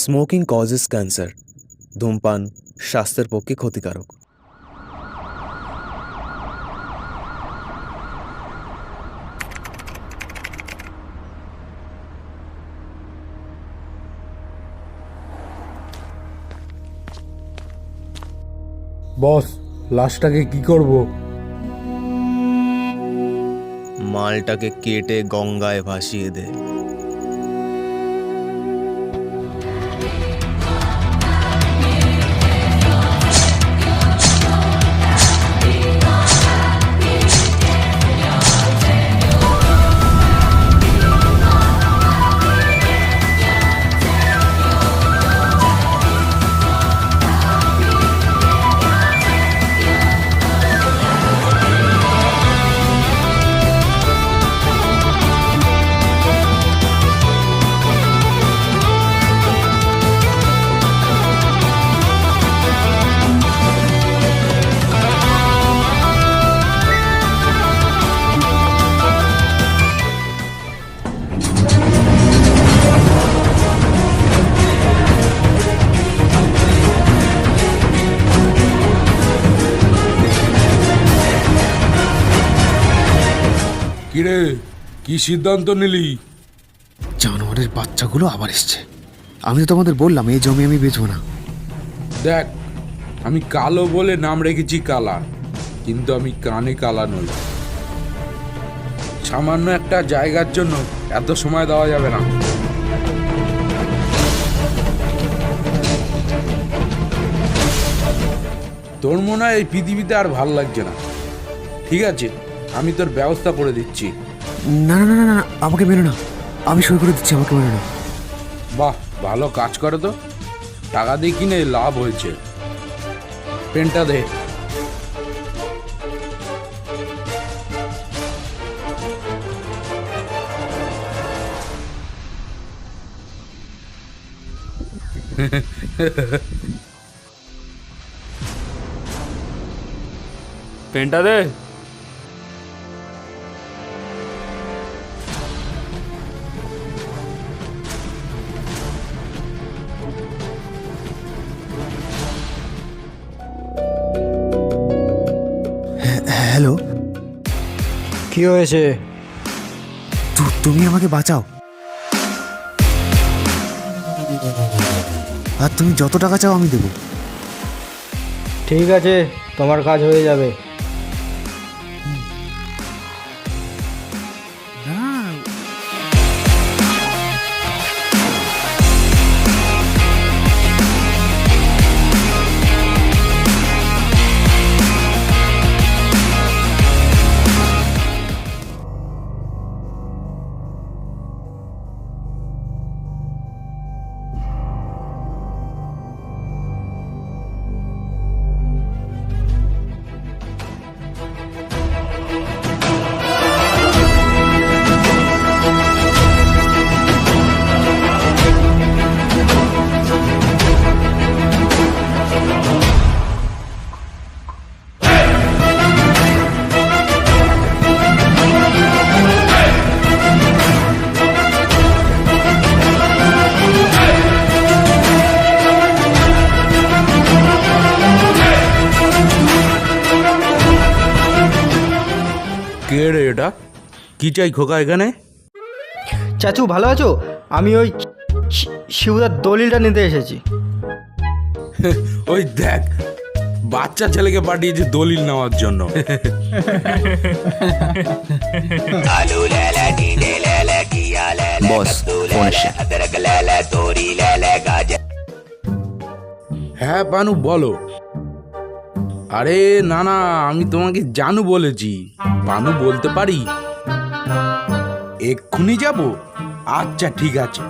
Smoking causes cancer. ধূমপান স্বাস্থ্যের পক্ষে ক্ষতিকারক। বস, লাশটাকে কি করব? মালটাকে কেটে গঙ্গায় ভাসিয়ে দে। কিরে, কি সিদ্ধান্ত নিলি? জানোয়ারের বাচ্চাগুলো আবার এসছে। আমি তো তোমাদের বললাম এই জমি আমি বেচবো না। দেখ, আমি কালো বলে নাম রেখেছি কালা, কিন্তু আমি কানে কালা নই। সামান্য একটা জায়গার জন্য এত সময় দেওয়া যাবে না। তোর মনে হয় এই পৃথিবীতে আর ভাল লাগছে না? ঠিক আছে, আমি তোর ব্যবস্থা করে দিচ্ছি। না না না না না, আমাকে মেরো না, আমি সই করে দিচ্ছি, আমাকে মেরো না। বাহ, ভালো কাজ করে তো। টাকা দিয়ে কিনে লাভ হয়েছে। পেনটা দে। পেনটা দে। হ্যালো, কি হয়েছে? তুমি আমাকে বাঁচাও। আর তুমি যত টাকা চাও আমি দেবো। ঠিক আছে, তোমার কাজ হয়ে যাবে। না, কে রে এটা? কি চাই খোকা এখানে? চাচু ভালো আছো? আমি ওই শিবুদার দলিলটা নিতে এসেছি। ওই দেখ, বাচ্চা ছেলেকে পাঠিয়েছে দলিল নেওয়ার জন্য। বস, ফোন এসছে। হ্যাঁ পানু, বলো। আরে না না, আমি তোমাকে জানু বলেছি। পানু বলতে পারি? এক্ষুনি যাব? আচ্ছা ঠিক আছে।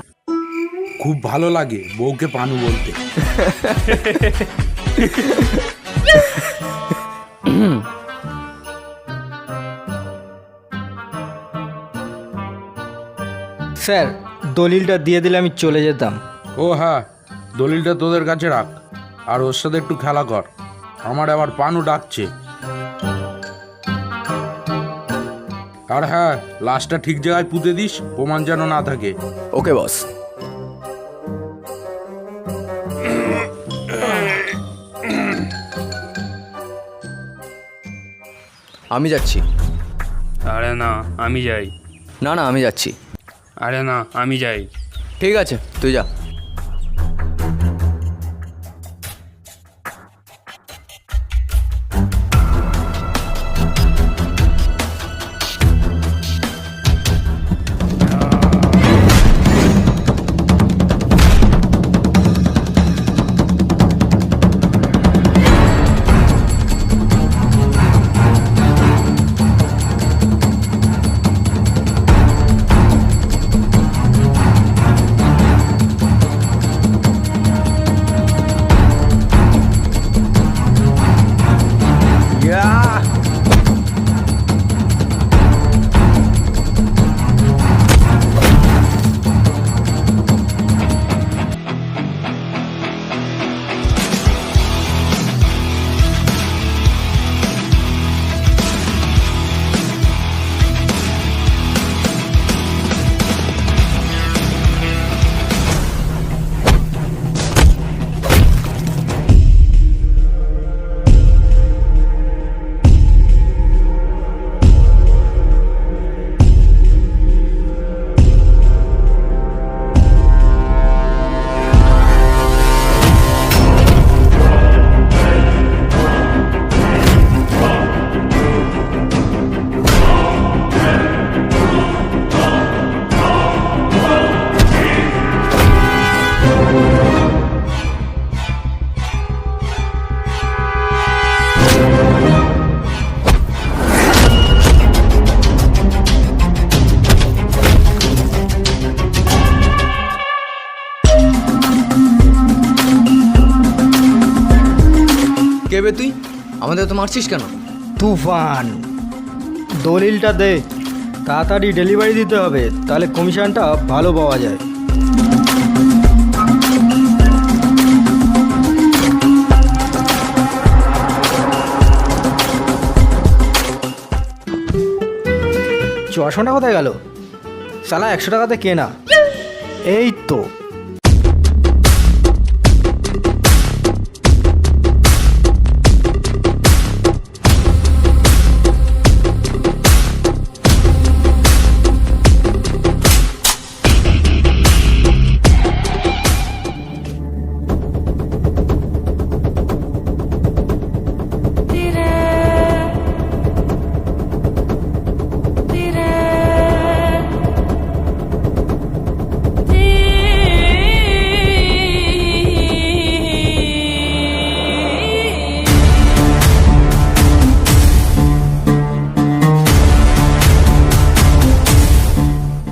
খুব ভালো লাগে বউকে পানু বলতে। স্যার, দলিলটা দিয়ে দিলে আমি চলে যেতাম। ও হ্যাঁ, দলিলটা তোদের কাছে রাখ, আর ওর সাথে একটু খেলা কর। আমার আবার পানু ডাকছে। আর হ্যাঁ, লাশটা ঠিক জায়গায় পুঁতে দিস, প্রমাণ যেন না থাকে। ওকে বস। আমি যাচ্ছি। আরে না আমি যাই। না না আমি যাচ্ছি। আরে না আমি যাই। ঠিক আছে তুই যা। কে বে তুই? আমাদের তো মারছিস কেন? তুফান, দলিলটা দে, তাড়াতাড়ি ডেলিভারি দিতে হবে, তাহলে কমিশনটা ভালো পাওয়া যায়। চশমাটা কোথায় গেল? সালা 100 টাকাতে কেনা। এই তো।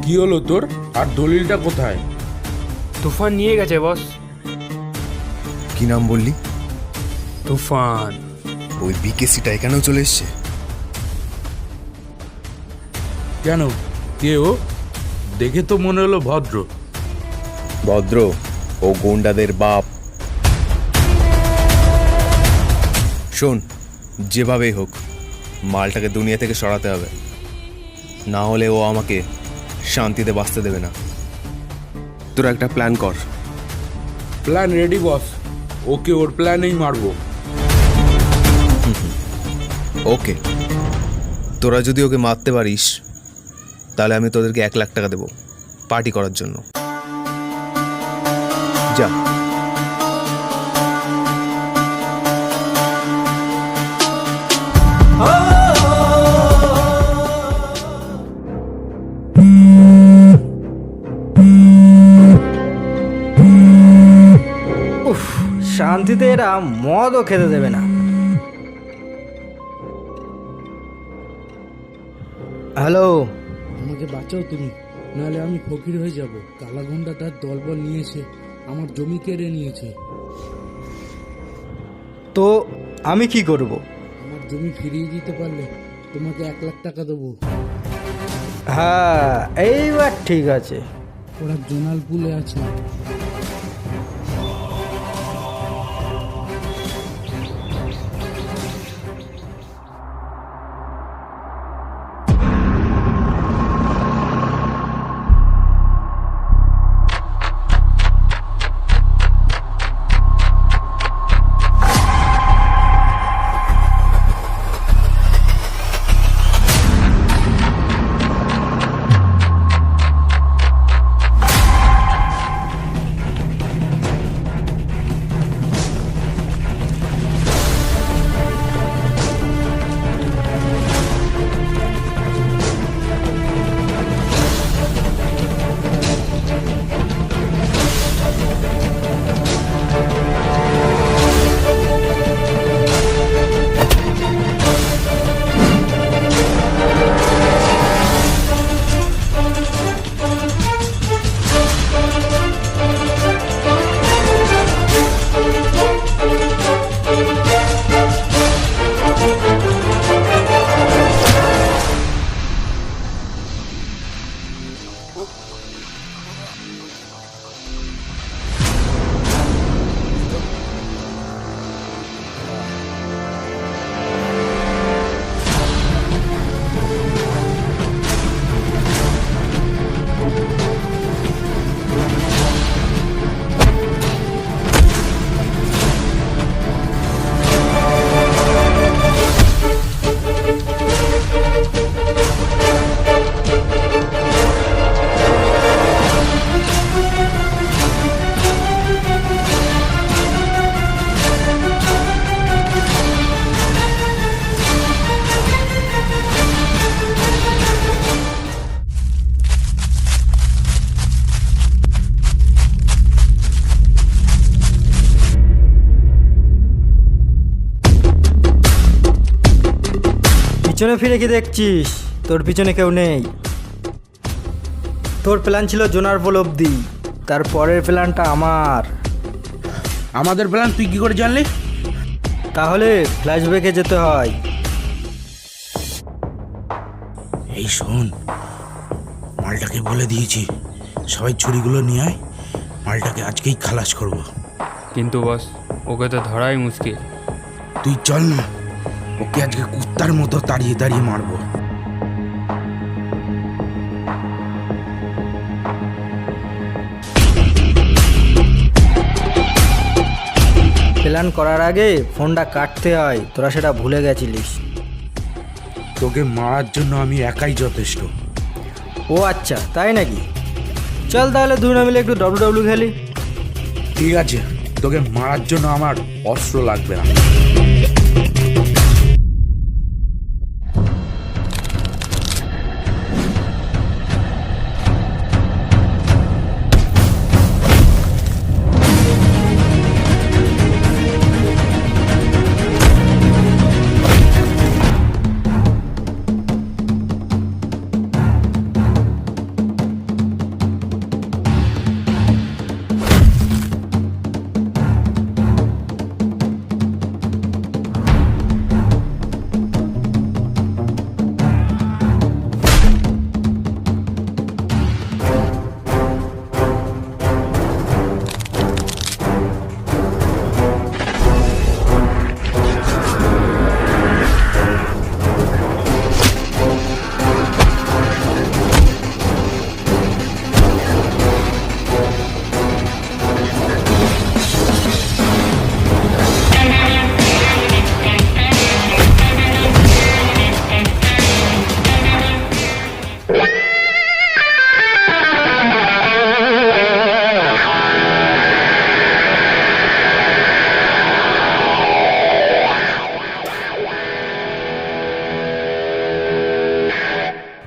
কি হলো তোর? আর দলিলটা কোথায়? তুফান নিয়ে গেছে বস। কি নাম বললি? তুফান। ওই বিকেসিটা এখানেও চলে এসছে? কেন, কে ও? দেখে তো মনে হলো ভদ্র। ভদ্র? ও গুন্ডাদের বাপ। শোন, যেভাবেই হোক মালটাকে দুনিয়া থেকে সরাতে হবে, না হলে ও আমাকে শান্তিতে বাঁচতে দেবে না। তোরা একটা প্ল্যান কর। প্ল্যান রেডি বস, ওকে ওর প্ল্যানেই মারবো। ওকে, তোরা যদি ওকে মারতে পারিস তাহলে আমি তোদেরকে 1 লাখ টাকা দেবো পার্টি করার জন্য। যা। উফ, শান্তিতে এরা মদও খেতে দেবে না। হ্যালো, আমাকে বাঁচাও তুমি, নাহলে আমি ফকির হয়ে যাব। কালাগুন্ডা তার দলবল নিয়েছে, আমার জমি কেড়ে নিয়েছে। তো আমি কি করব? আমার জমি ফিরিয়ে দিতে পারলে তোমাকে 1 লাখ টাকা দেবো। হ্যাঁ, এইবার ঠিক আছে। ওরা জোনালপুলে আছে। পিছনে ফিরে কি দেখছিস? তোর পিছনে কেউ নেই। তোর প্ল্যান ছিল জোনার পোল অবধি, তার পরের প্ল্যানটা আমার। আমাদের প্ল্যান তুই কি করে জানলি? তাহলে ফ্ল্যাশব্যাকে যেতে হয়। এই শোন, মালটাকে বলে দিয়েছি সবাই ছুরিগুলো নিয়ে আয়, মালটাকে আজকেই খালাস করব। কিন্তু বস, ওকে তো ধরাই মুশকিল। তুই চল না, ওকে আজকে কুত্তার মতো তাড়িয়ে তাড়িয়ে মারবো। প্ল্যান করার আগে ফোনটা কাটতে হয়, তোরা সেটা ভুলে গেছিলিস। তোকে মারার জন্য আমি একাই যথেষ্ট। ও আচ্ছা, তাই নাকি? চল তাহলে দুজনে মিলে একটু ডব্লিউ খেলি। ঠিক আছে, তোকে মারার জন্য আমার অস্ত্র লাগবে না।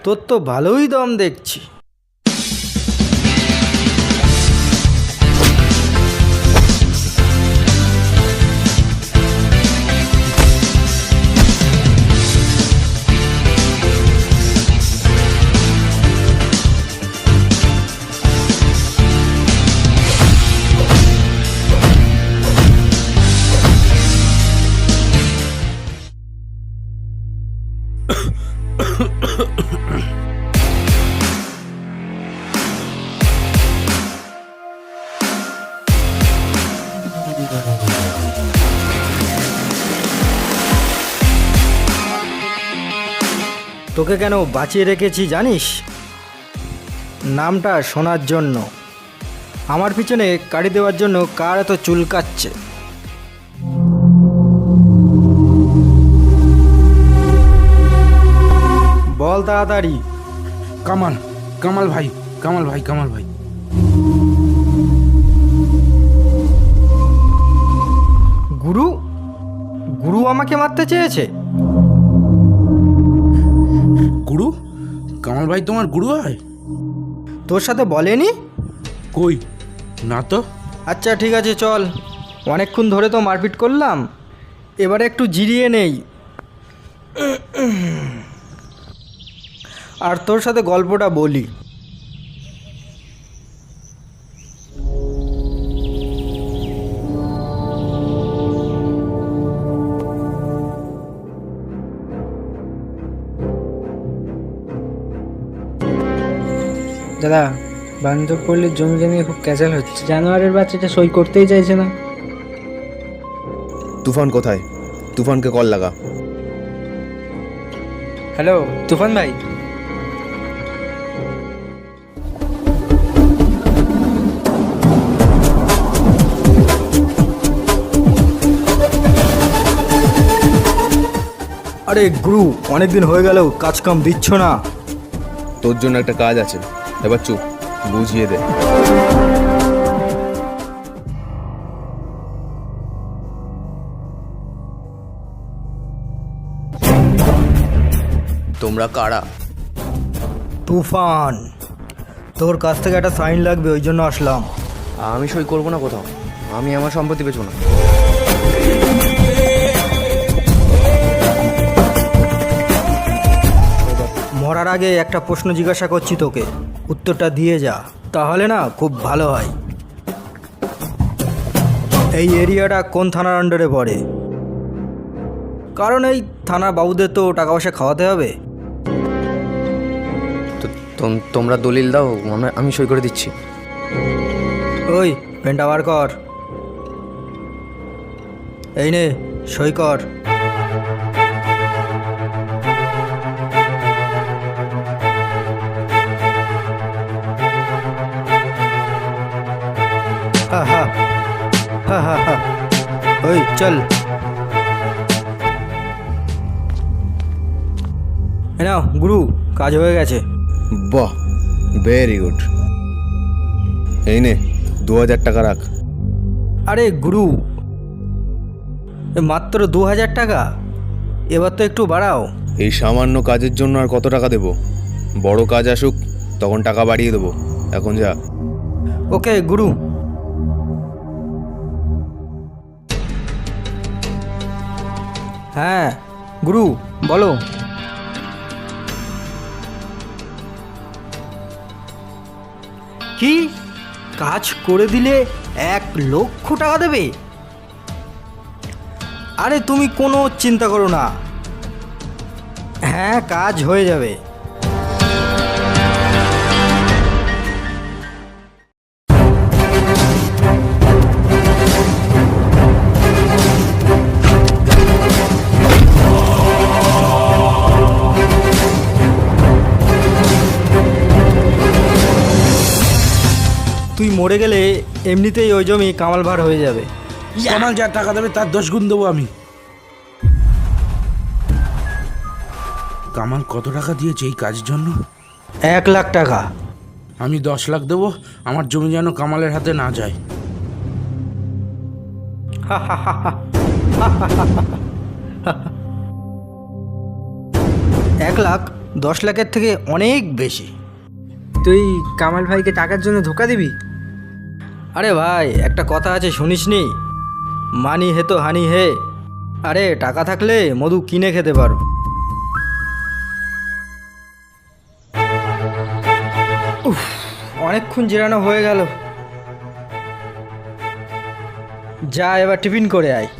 তোর তো ভালোই দম দেখছি। তোকে কেন বাঁচিয়ে রেখেছি জানিস? নামটা শোনার জন্য। আমার পিছনে কাড়ি দেওয়ার জন্য কার এত চুলকাচ্ছে? বল তাড়াতাড়ি। কামাল, কামাল ভাই, কামাল ভাই, কামাল ভাই। গুরু? গুরু আমাকে মারতে চেয়েছে? গুরু? কামাল ভাই তোমার গুরু হয়? তোর সাথে বলেনি? কই না তো। আচ্ছা ঠিক আছে, চল। অনেকক্ষণ ধরে তো মারপিট করলাম, এবারে একটু জিরিয়ে নেই। আর তোর সাথে গল্পটা বলি। দাদা, বান্ধবপল্লীর জমিটা নিয়ে খুব ক্যাচাল হচ্ছে। জানোয়ারের বাচ্চাটা সই করতেই চাইছে না। তুফান কোথায়? তুফানকে কল লাগা। হ্যালো তুফান ভাই। আরে গুরু, অনেকদিন হয়ে গেল কাজ কাম দিচ্ছ না। তোর জন্য একটা কাজ আছে, এবার চুপ, বুঝিয়ে দে। তোমরা কারা? তুফান, তোর কাছ থেকে একটা সাইন লাগবে, ওই জন্য আসলাম। আমি সই করবো না কোথাও, আমি আমার সম্পত্তি বেচবো না। করার আগে একটা প্রশ্ন জিজ্ঞাসা করছি তোকে, উত্তরটা দিয়ে যা, তাহলে না খুব ভালো হয়। এই এরিয়াটা কোন থানার আন্ডারে পড়ে? কারণ এই থানার বাবুদের তো টাকা পয়সা খাওয়াতে হবে। তোমরা দলিল দাও, আমি সই করে দিচ্ছি। ওই পেনটা বার কর, এই নে সই কর। হা হা হা হা হা, ওই চল। এই নাও গুরু, কাজ হয়ে গেছে। বাহ, ভেরি গুড। এই নে 2000 টাকা রাখ। আরে গুরু, মাত্র 2000 টাকা? এবার তো একটু বাড়াও। এই সামান্য কাজের জন্য আর কত টাকা দেব? বড় কাজ আসুক তখন টাকা বাড়িয়ে দেবো, এখন যা। ওকে গুরু। হ্যাঁ গুরু বলো। কি কাজ করে দিলে 1,00,000 টাকা দেবে? আরে তুমি কোনো চিন্তা করো না, হ্যাঁ কাজ হয়ে যাবে। তুই মরে গেলে এমনিতেই ওই জমি কামাল ভার হয়ে যাবে। কামাল যা টাকা দেবে তার 10 গুণ দেবো আমি। কামাল কত টাকা দিয়েছে এই কাজের জন্য? 1,00,000 টাকা। আমি 10 লাখ দেবো, আমার জমি যেন কামালের হাতে না যায়। 1,00,000 10 লাখের থেকে অনেক বেশি। তুই কামাল ভাইকে টাকার জন্য ধোকা দিবি? আরে ভাই একটা কথা আছে শুনিসনি, মানি হে তো হানি হে। আরে টাকা থাকলে মধু কিনে খেতে পারো। উফ, অনেকক্ষণ জিরানো হয়ে গেল। যা এবার টিফিন করে আয়।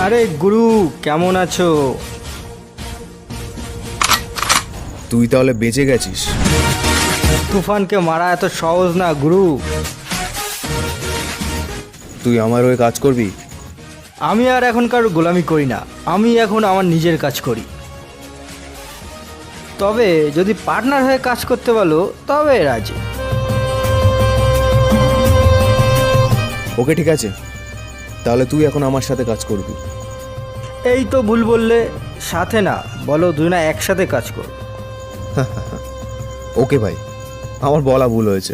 আরে গুরু কেমন আছো? তুই তাহলে বেঁচে গেছিস? তুফানকে মারা এত সহজ না গুরু। তুই আমার হয়ে কাজ করবি? আমি আর এখন কারো গোলামি করি না, আমি এখন আমার নিজের কাজ করি। তবে যদি পার্টনার হয়ে কাজ করতে বলো তবে রাজি। ওকে ঠিক আছে, তাহলে তুই এখন আমার সাথে কাজ করবি। এই তো ভুল বললে, সাথে না বলো, দুই না একসাথে কাজ করো। ওকে ভাই, আমার বলা ভুল হয়েছে।